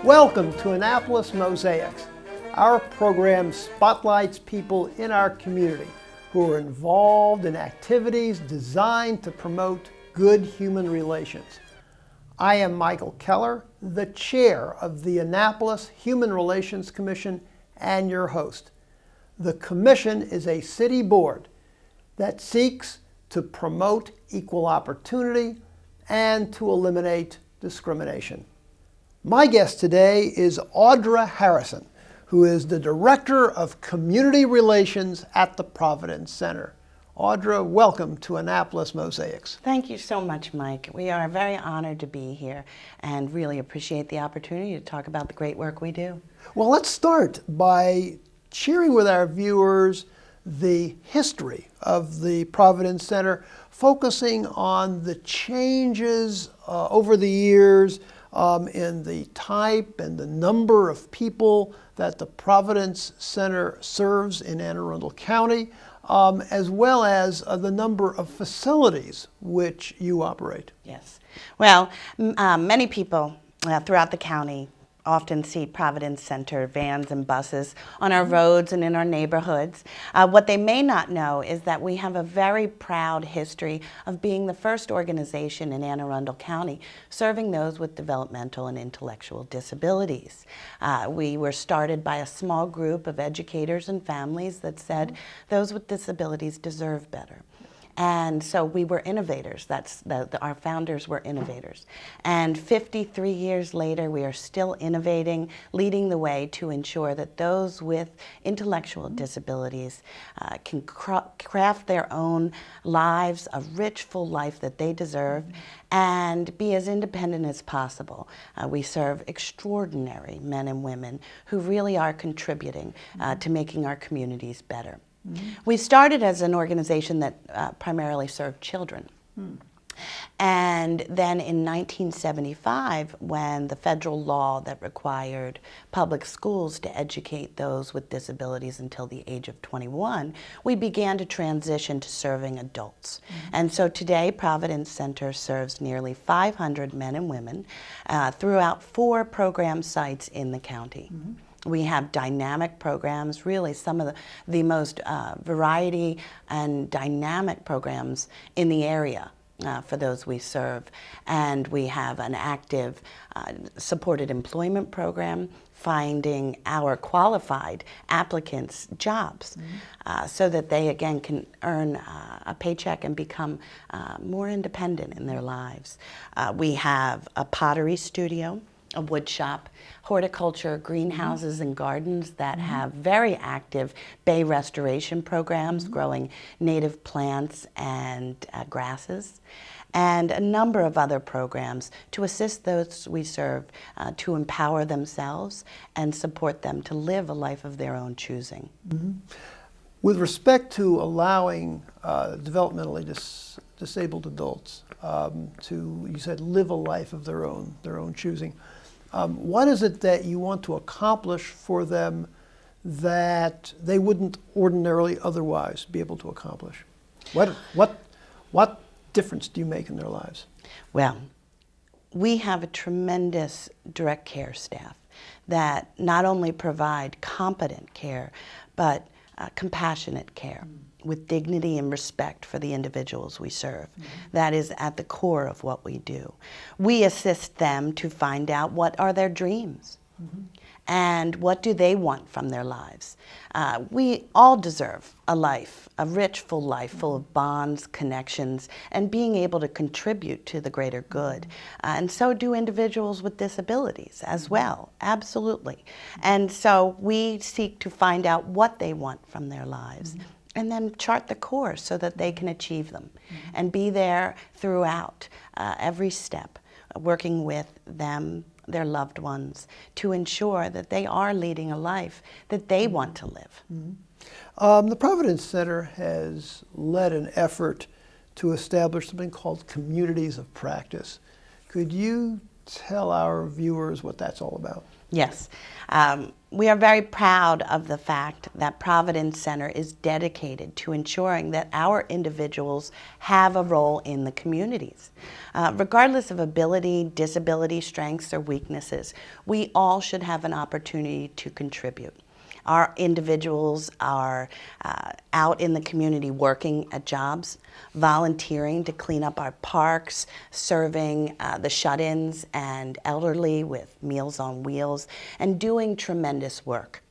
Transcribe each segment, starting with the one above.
Welcome to Annapolis Mosaics. Our program spotlights people in our community who are involved in activities designed to promote good human relations. I am Michael Keller, the chair of the Annapolis Human Relations Commission and your host. The commission is a city board that seeks to promote equal opportunity and to eliminate discrimination. My guest today is Audra Harrison, who is the Director of Community Relations at the Providence Center. Audra, welcome to Annapolis Mosaics. Thank you so much, Mike. We are very honored to be here and really appreciate the opportunity to talk about the great work we do. Well, let's start by sharing with our viewers the history of the Providence Center, focusing on the changes over the years in the type and the number of people that the Providence Center serves in Anne Arundel County, as well as the number of facilities which you operate. Yes. Well, many people throughout the county often see Providence Center vans and buses on our roads and in our neighborhoods. What they may not know is that we have a very proud history of being the first organization in Anne Arundel County serving those with developmental and intellectual disabilities. We were started by a small group of educators and families that said those with disabilities deserve better. And so we were innovators. Our founders were innovators. And 53 years later, we are still innovating, leading the way to ensure that those with intellectual disabilities can craft their own lives, a rich, full life that they deserve, and be as independent as possible. We serve extraordinary men and women who really are contributing to making our communities better. We started as an organization that primarily served children. And then in 1975, when the federal law that required public schools to educate those with disabilities until the age of 21, we began to transition to serving adults. And so today, Providence Center serves nearly 500 men and women throughout 4 program sites in the county. We have dynamic programs, really some of the most variety and dynamic programs in the area for those we serve. And we have an active supported employment program, finding our qualified applicants jobs so that they, again, can earn a paycheck and become more independent in their lives. We have a pottery studio, a wood shop, horticulture, greenhouses and gardens that have very active bay restoration programs, growing native plants and grasses, and a number of other programs to assist those we serve to empower themselves and support them to live a life of their own choosing. With respect to allowing developmentally disabled adults to, you said, live a life of their own choosing, what is it that you want to accomplish for them that they wouldn't ordinarily otherwise be able to accomplish? What difference do you make in their lives? Well, we have a tremendous direct care staff that not only provide competent care, but compassionate care with dignity and respect for the individuals we serve. That is at the core of what we do. We assist them to find out what are their dreams and what do they want from their lives. We all deserve a life, a rich, full life, full of bonds, connections, and being able to contribute to the greater good. And so do individuals with disabilities as well, absolutely. And so we seek to find out what they want from their lives and then chart the course so that they can achieve them and be there throughout every step, working with them, their loved ones, to ensure that they are leading a life that they want to live. The Providence Center has led an effort to establish something called communities of practice. Could you tell our viewers what that's all about? Yes. We are very proud of the fact that Providence Center is dedicated to ensuring that our individuals have a role in the communities. Regardless of ability, disability, strengths, or weaknesses, we all should have an opportunity to contribute. Our individuals are out in the community working at jobs, volunteering to clean up our parks, serving the shut-ins and elderly with Meals on Wheels, and doing tremendous work.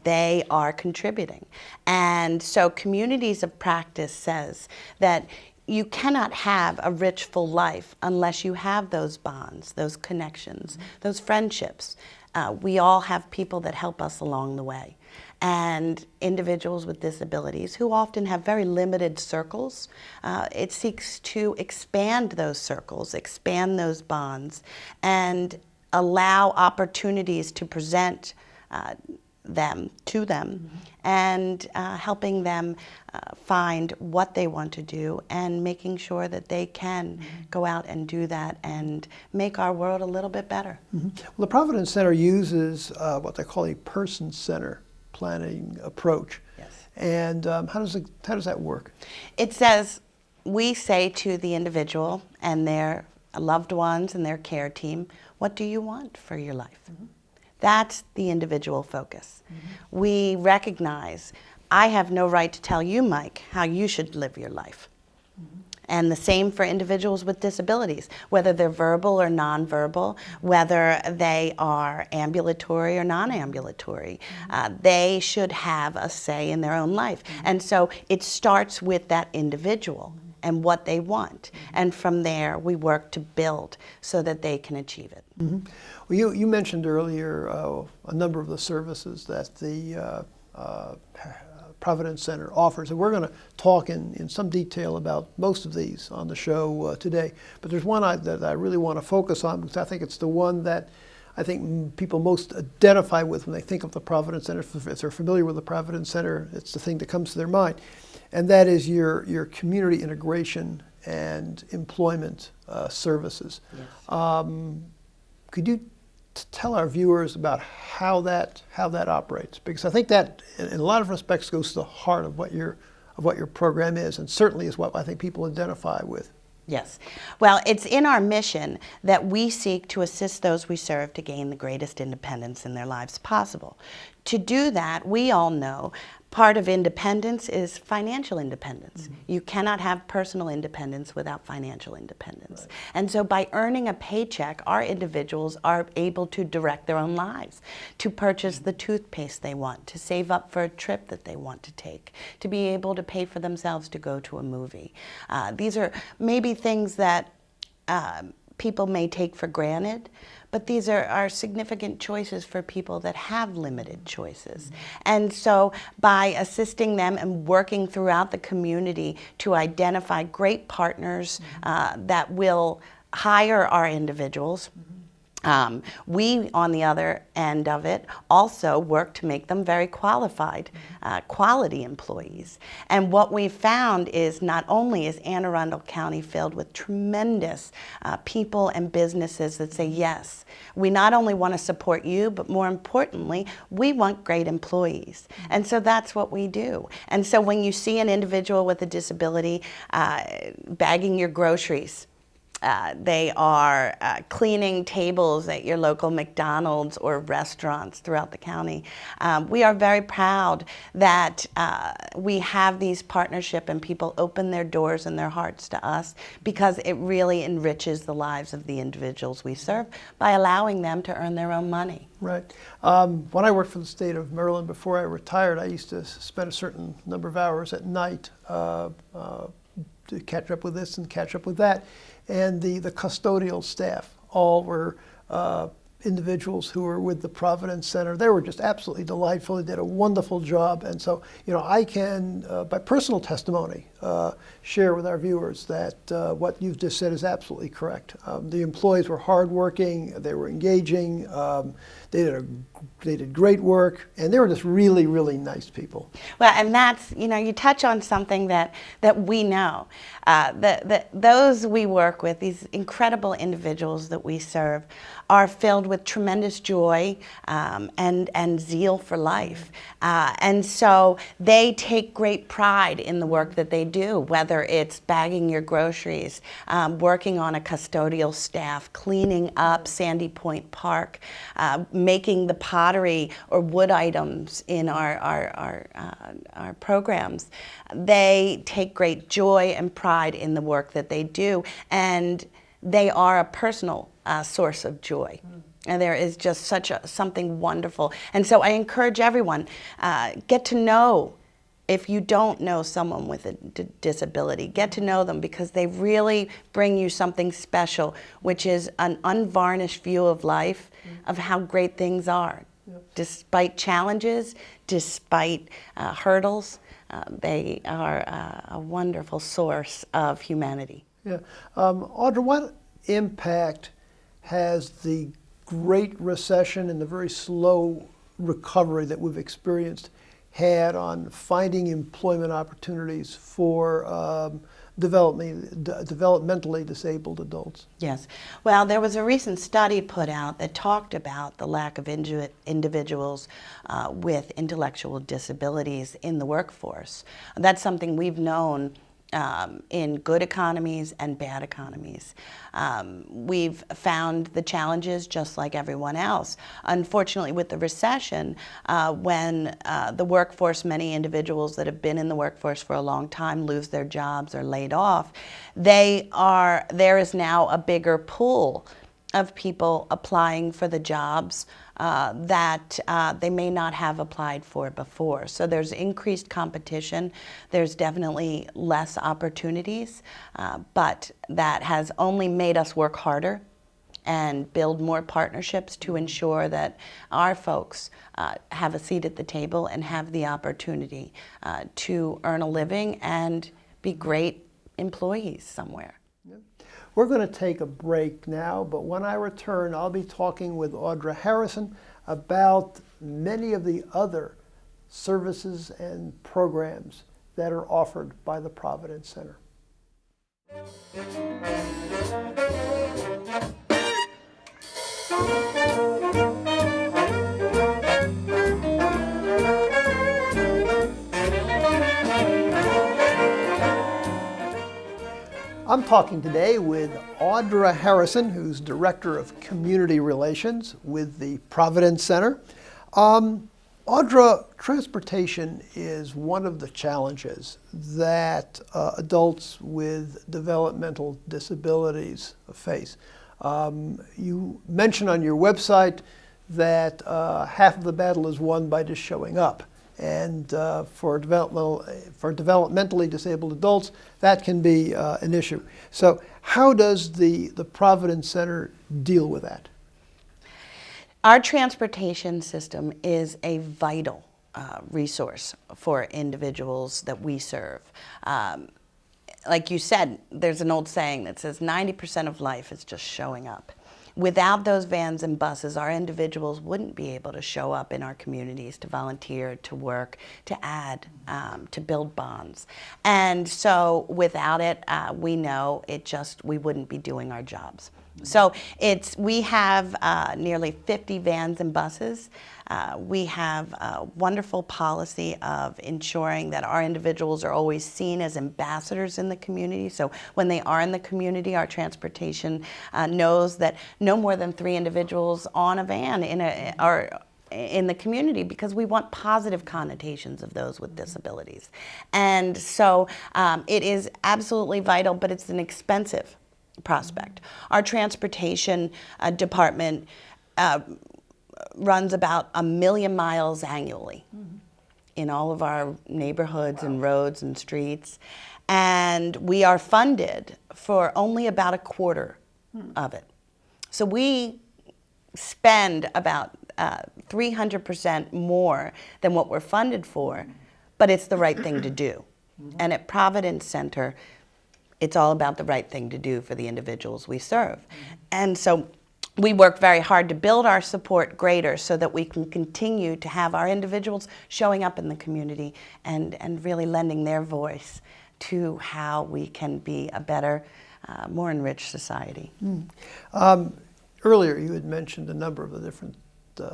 They are contributing. And so Communities of Practice says that you cannot have a rich, full life unless you have those bonds, those connections, those friendships. We all have people that help us along the way. And individuals with disabilities who often have very limited circles, it seeks to expand those circles, expand those bonds, and allow opportunities to present them to them, and helping them find what they want to do and making sure that they can go out and do that and make our world a little bit better. Well, the Providence Center uses what they call a person-centered planning approach. Yes. And how does that work? It says, we say to the individual and their loved ones and their care team, what do you want for your life? That's the individual focus. We recognize, I have no right to tell you, Mike, how you should live your life. And the same for individuals with disabilities, whether they're verbal or nonverbal, whether they are ambulatory or non-ambulatory. They should have a say in their own life. And so it starts with that individual and what they want. And from there, we work to build so that they can achieve it. Well, you mentioned earlier a number of the services that the Providence Center offers, and we're going to talk in some detail about most of these on the show today. But there's one that I really want to focus on, because I think it's the one that I think people most identify with when they think of the Providence Center. If they're familiar with the Providence Center, it's the thing that comes to their mind, and that is your community integration and employment services. Yes. Could you tell our viewers about how that operates? Because I think that, in a lot of respects, goes to the heart of what your program is, and certainly is what I think people identify with. Yes. Well, it's in our mission that we seek to assist those we serve to gain the greatest independence in their lives possible. To do that, we all know part of independence is financial independence. You cannot have personal independence without financial independence. Right. And so by earning a paycheck, our individuals are able to direct their own lives, to purchase the toothpaste they want, to save up for a trip that they want to take, to be able to pay for themselves to go to a movie. These are maybe things that people may take for granted, but these are significant choices for people that have limited choices. And so by assisting them and working throughout the community to identify great partners that will hire our individuals, we, on the other end of it, also work to make them very qualified, quality employees. And what we found is not only is Anne Arundel County filled with tremendous people and businesses that say, yes, we not only want to support you, but more importantly, we want great employees. And so that's what we do. And so when you see an individual with a disability bagging your groceries, they are cleaning tables at your local McDonald's or restaurants throughout the county. We are very proud that we have these partnerships and people open their doors and their hearts to us, because it really enriches the lives of the individuals we serve by allowing them to earn their own money. Right. When I worked for the state of Maryland before I retired, I used to spend a certain number of hours at night to catch up with this and catch up with that. And the custodial staff all were individuals who were with the Providence Center. They were just absolutely delightful. They did a wonderful job. And so, I can, by personal testimony, share with our viewers that what you've just said is absolutely correct. The employees were hardworking, they were engaging, they did great work, and they were just really, really nice people. Well, and that's, you know, you touch on something that we know. Those we work with, these incredible individuals that we serve, are filled with tremendous joy and zeal for life. And so they take great pride in the work that they do, whether it's bagging your groceries, working on a custodial staff, cleaning up Sandy Point Park, making the pottery or wood items in our programs. They take great joy and pride in the work that they do, and they are a personal source of joy. And there is just something wonderful. And so I encourage everyone, get to know, if you don't know someone with a disability, get to know them, because they really bring you something special, which is an unvarnished view of life, of how great things are. Yep. Despite challenges, despite hurdles, they are a wonderful source of humanity. Yeah. Audra, what impact has the Great Recession and the very slow recovery that we've experienced had on finding employment opportunities for developmentally disabled adults? Yes. Well, there was a recent study put out that talked about the lack of individuals with intellectual disabilities in the workforce. That's something we've known in good economies and bad economies. We've found the challenges just like everyone else. Unfortunately, with the recession, when the workforce, many individuals that have been in the workforce for a long time lose their jobs or laid off, there is now a bigger pool of people applying for the jobs that they may not have applied for before. So there's increased competition. There's definitely less opportunities, but that has only made us work harder and build more partnerships to ensure that our folks have a seat at the table and have the opportunity to earn a living and be great employees somewhere. We're going to take a break now, but when I return, I'll be talking with Audra Harrison about many of the other services and programs that are offered by the Providence Center. I'm talking today with Audra Harrison, who's Director of Community Relations with the Providence Center. Audra, transportation is one of the challenges that adults with developmental disabilities face. You mentioned on your website that half of the battle is won by just showing up. And for developmentally disabled adults, that can be an issue. So how does the Providence Center deal with that? Our transportation system is a vital resource for individuals that we serve. Like you said, there's an old saying that says 90% of life is just showing up. Without those vans and buses, our individuals wouldn't be able to show up in our communities to volunteer, to work, to add, to build bonds. And so without it, we know we wouldn't be doing our jobs. So we have nearly 50 vans and buses. We have a wonderful policy of ensuring that our individuals are always seen as ambassadors in the community. So when they are in the community, our transportation knows that no more than 3 individuals on a van are in the community, because we want positive connotations of those with disabilities. And so it is absolutely vital, but it's an expensive prospect. Our transportation department runs about 1 million miles annually in all of our neighborhoods and roads and streets, and we are funded for only about a quarter of it. So we spend about 300% more than what we're funded for, but it's the right thing to do. And at Providence Center, it's all about the right thing to do for the individuals we serve. And so we work very hard to build our support greater so that we can continue to have our individuals showing up in the community and really lending their voice to how we can be a better, more enriched society. Earlier you had mentioned a number of the different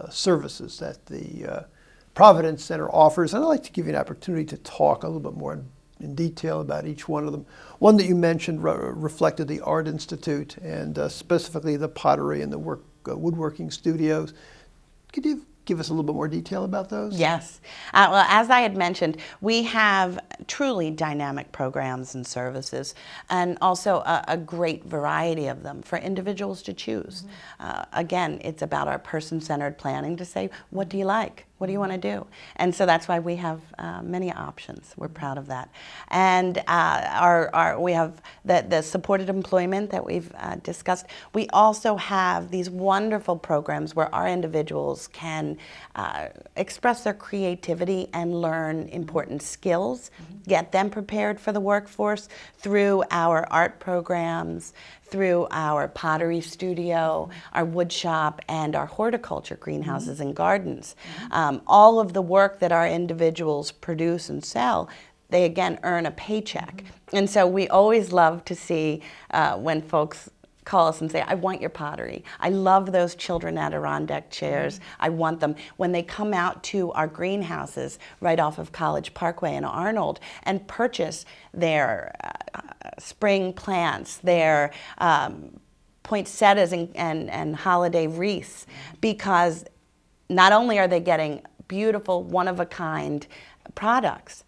services that the Providence Center offers, and I'd like to give you an opportunity to talk a little bit more in detail about each one of them. One that you mentioned reflected the Art Institute and specifically the pottery and the woodworking studios. Could you give us a little bit more detail about those? Yes. Well, as I had mentioned, we have truly dynamic programs and services, and also a great variety of them for individuals to choose. Again, it's about our person-centered planning to say, what do you like? What do you want to do? And so that's why we have many options. We're proud of that. And we have the supported employment that we've discussed. We also have these wonderful programs where our individuals can express their creativity and learn important skills, get them prepared for the workforce through our art programs, through our pottery studio, our wood shop, and our horticulture greenhouses and gardens. All of the work that our individuals produce and sell, they again earn a paycheck. And so we always love to see when folks call us and say, I want your pottery. I love those children Adirondack chairs. I want them. When they come out to our greenhouses right off of College Parkway in Arnold and purchase their spring plants, their poinsettias and holiday wreaths, because not only are they getting beautiful, one-of-a-kind products,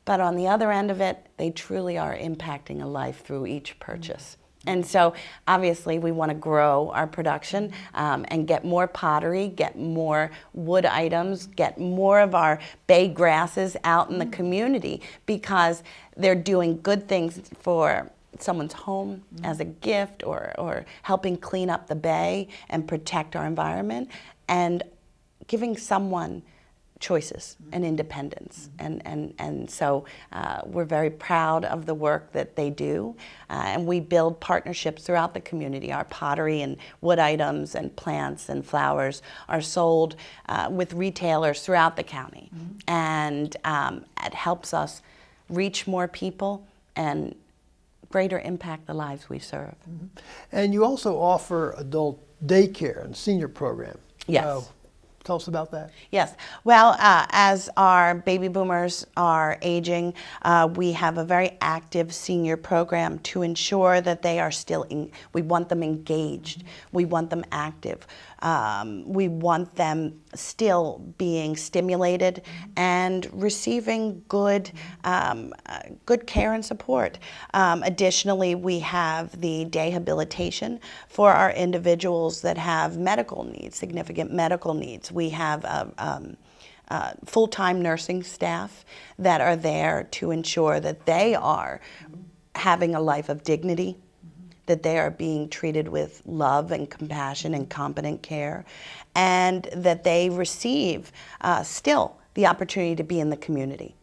but on the other end of it, they truly are impacting a life through each purchase. And so obviously we want to grow our production and get more pottery, get more wood items, get more of our bay grasses out in the community, because they're doing good things for someone's home as a gift, or helping clean up the bay and protect our environment, and giving someone choices and independence. And so we're very proud of the work that they do. And we build partnerships throughout the community. Our pottery and wood items and plants and flowers are sold with retailers throughout the county. And it helps us reach more people and greater impact the lives we serve. And you also offer adult daycare and senior program. Yes. Tell us about that. Yes. Well, as our baby boomers are aging, we have a very active senior program to ensure that they are still, we want them engaged. We want them active. We want them still being stimulated and receiving good, good care and support. Additionally, we have the dayhabilitation for our individuals that have medical needs, significant medical needs. We have full-time nursing staff that are there to ensure that they are having a life of dignity, that they are being treated with love and compassion and competent care, and that they receive still the opportunity to be in the community.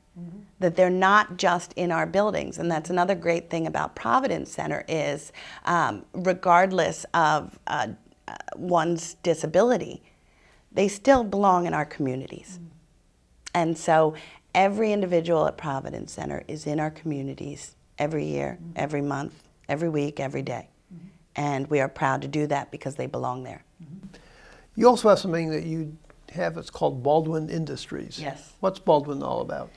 That they're not just in our buildings. And that's another great thing about Providence Center is regardless of one's disability, they still belong in our communities. And so every individual at Providence Center is in our communities every year, every month, every week, every day. And we are proud to do that because they belong there. You also have something that you have, it's called Baldwin Industries. Yes. What's Baldwin all about?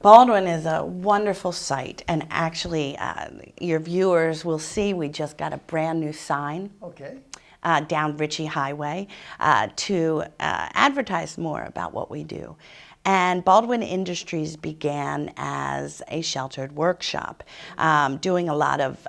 Baldwin is a wonderful site, and actually your viewers will see we just got a brand new sign. Okay. Down Ritchie Highway to advertise more about what we do. And Baldwin Industries began as a sheltered workshop, doing a lot of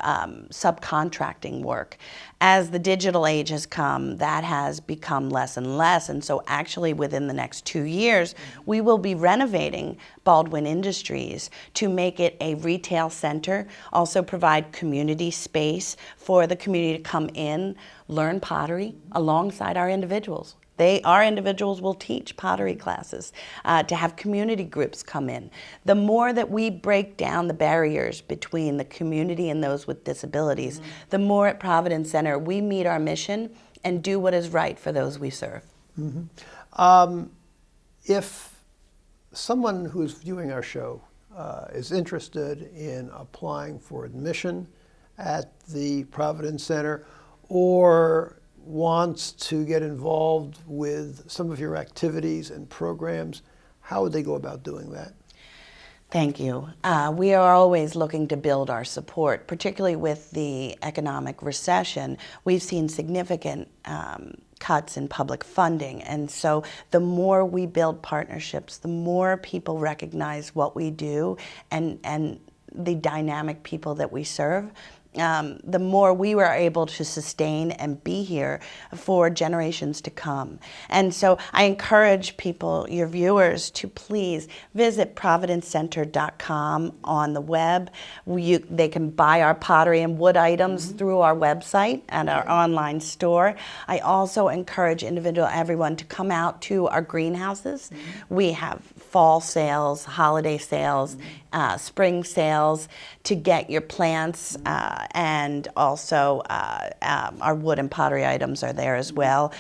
subcontracting work. As the digital age has come, that has become less and less, and so actually within the next 2 years, we will be renovating Baldwin Industries to make it a retail center, also provide community space for the community to come in, learn pottery alongside our individuals, Our individuals will teach pottery classes, to have community groups come in. The more that we break down the barriers between the community and those with disabilities, the more at Providence Center we meet our mission and do what is right for those we serve. If someone who's viewing our show is interested in applying for admission at the Providence Center, or wants to get involved with some of your activities and programs, how would they go about doing that? Thank you. We are always looking to build our support, particularly with the economic recession. We've seen significant cuts in public funding, and so the more we build partnerships, the more people recognize what we do and the dynamic people that we serve, the more we were able to sustain and be here for generations to come. And so I encourage people, your viewers, to please visit providencecenter.com on the web. They can buy our pottery and wood items through our website and our online store. I also encourage everyone to come out to our greenhouses. We have fall sales, holiday sales, spring sales to get your plants, and also our wood and pottery items are there as well.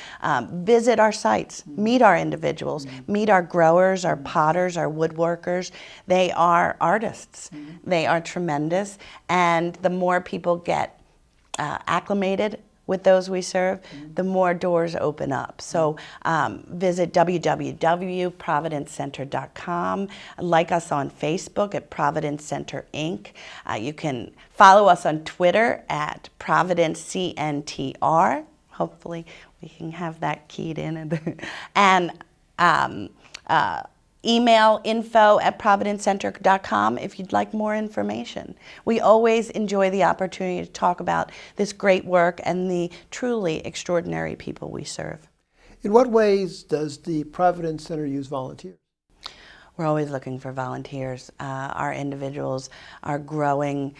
Visit our sites, meet our individuals, meet our growers, our potters, our woodworkers. They are artists. They are tremendous, and the more people get acclimated with those we serve, the more doors open up. So visit www.providencecenter.com. Like us on Facebook at Providence Center Inc. You can follow us on Twitter at ProvidenceCNTR. Hopefully we can have that keyed in. And email info@providencecenter.com if you'd like more information. We always enjoy the opportunity to talk about this great work and the truly extraordinary people we serve. In what ways does the Providence Center use volunteers? We're always looking for volunteers. Our individuals are growing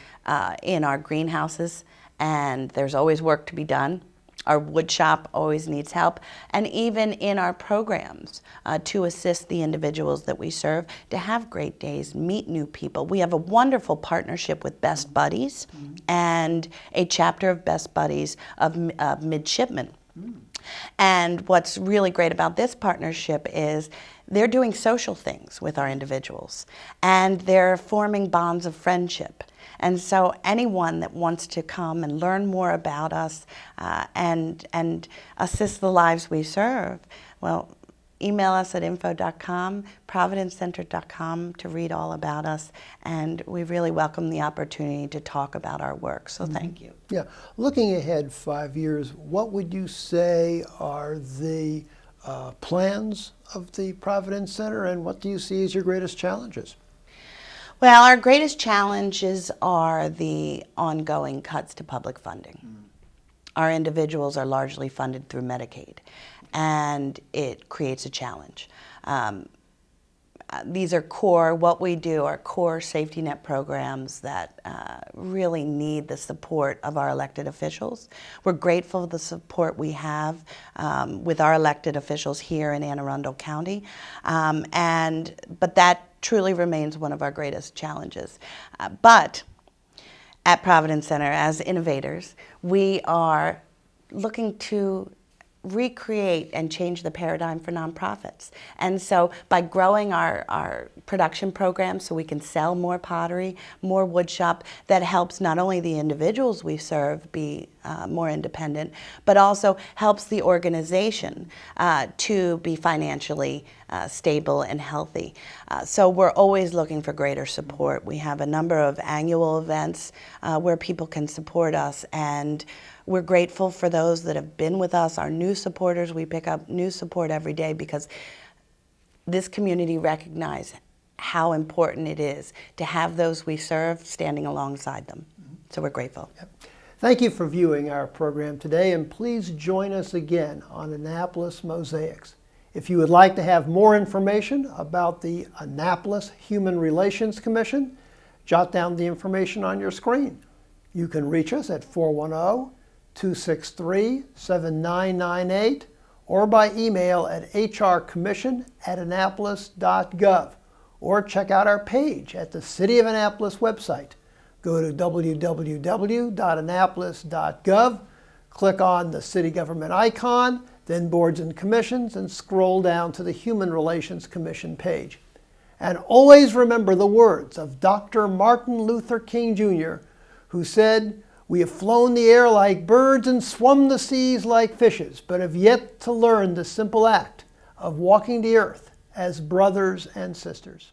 in our greenhouses, and there's always work to be done. Our wood shop always needs help, and even in our programs to assist the individuals that we serve to have great days, meet new people. We have a wonderful partnership with Best Buddies and a chapter of Best Buddies of Midshipmen. And what's really great about this partnership is they're doing social things with our individuals, and they're forming bonds of friendship. And so anyone that wants to come and learn more about us and assist the lives we serve, well, email us at info.com, providencecenter.com to read all about us. And we really welcome the opportunity to talk about our work. So thank you. Yeah. Looking ahead 5 years, what would you say are the plans of the Providence Center, and what do you see as your greatest challenges? Well, our greatest challenges are the ongoing cuts to public funding. Our individuals are largely funded through Medicaid, and it creates a challenge. These are what we do are core safety net programs that really need the support of our elected officials. We're grateful for the support we have with our elected officials here in Anne Arundel County, but that truly remains one of our greatest challenges. But at Providence Center, as innovators, we are looking to recreate and change the paradigm for nonprofits. And so by growing our production programs so we can sell more pottery, more wood shop, that helps not only the individuals we serve be more independent, but also helps the organization to be financially stable and healthy. So we're always looking for greater support. We have a number of annual events where people can support us, and we're grateful for those that have been with us, our new supporters. We pick up new support every day because this community recognizes how important it is to have those we serve standing alongside them. So we're grateful. Yep. Thank you for viewing our program today, and please join us again on Annapolis Mosaics. If you would like to have more information about the Annapolis Human Relations Commission, jot down the information on your screen. You can reach us at 410-263-7998 or by email at hrcommission@annapolis.gov, or check out our page at the City of Annapolis website. Go to www.annapolis.gov, click on the city government icon, then Boards and Commissions, and scroll down to the Human Relations Commission page. And always remember the words of Dr. Martin Luther King Jr., who said, "We have flown the air like birds and swum the seas like fishes, but have yet to learn the simple act of walking the earth as brothers and sisters."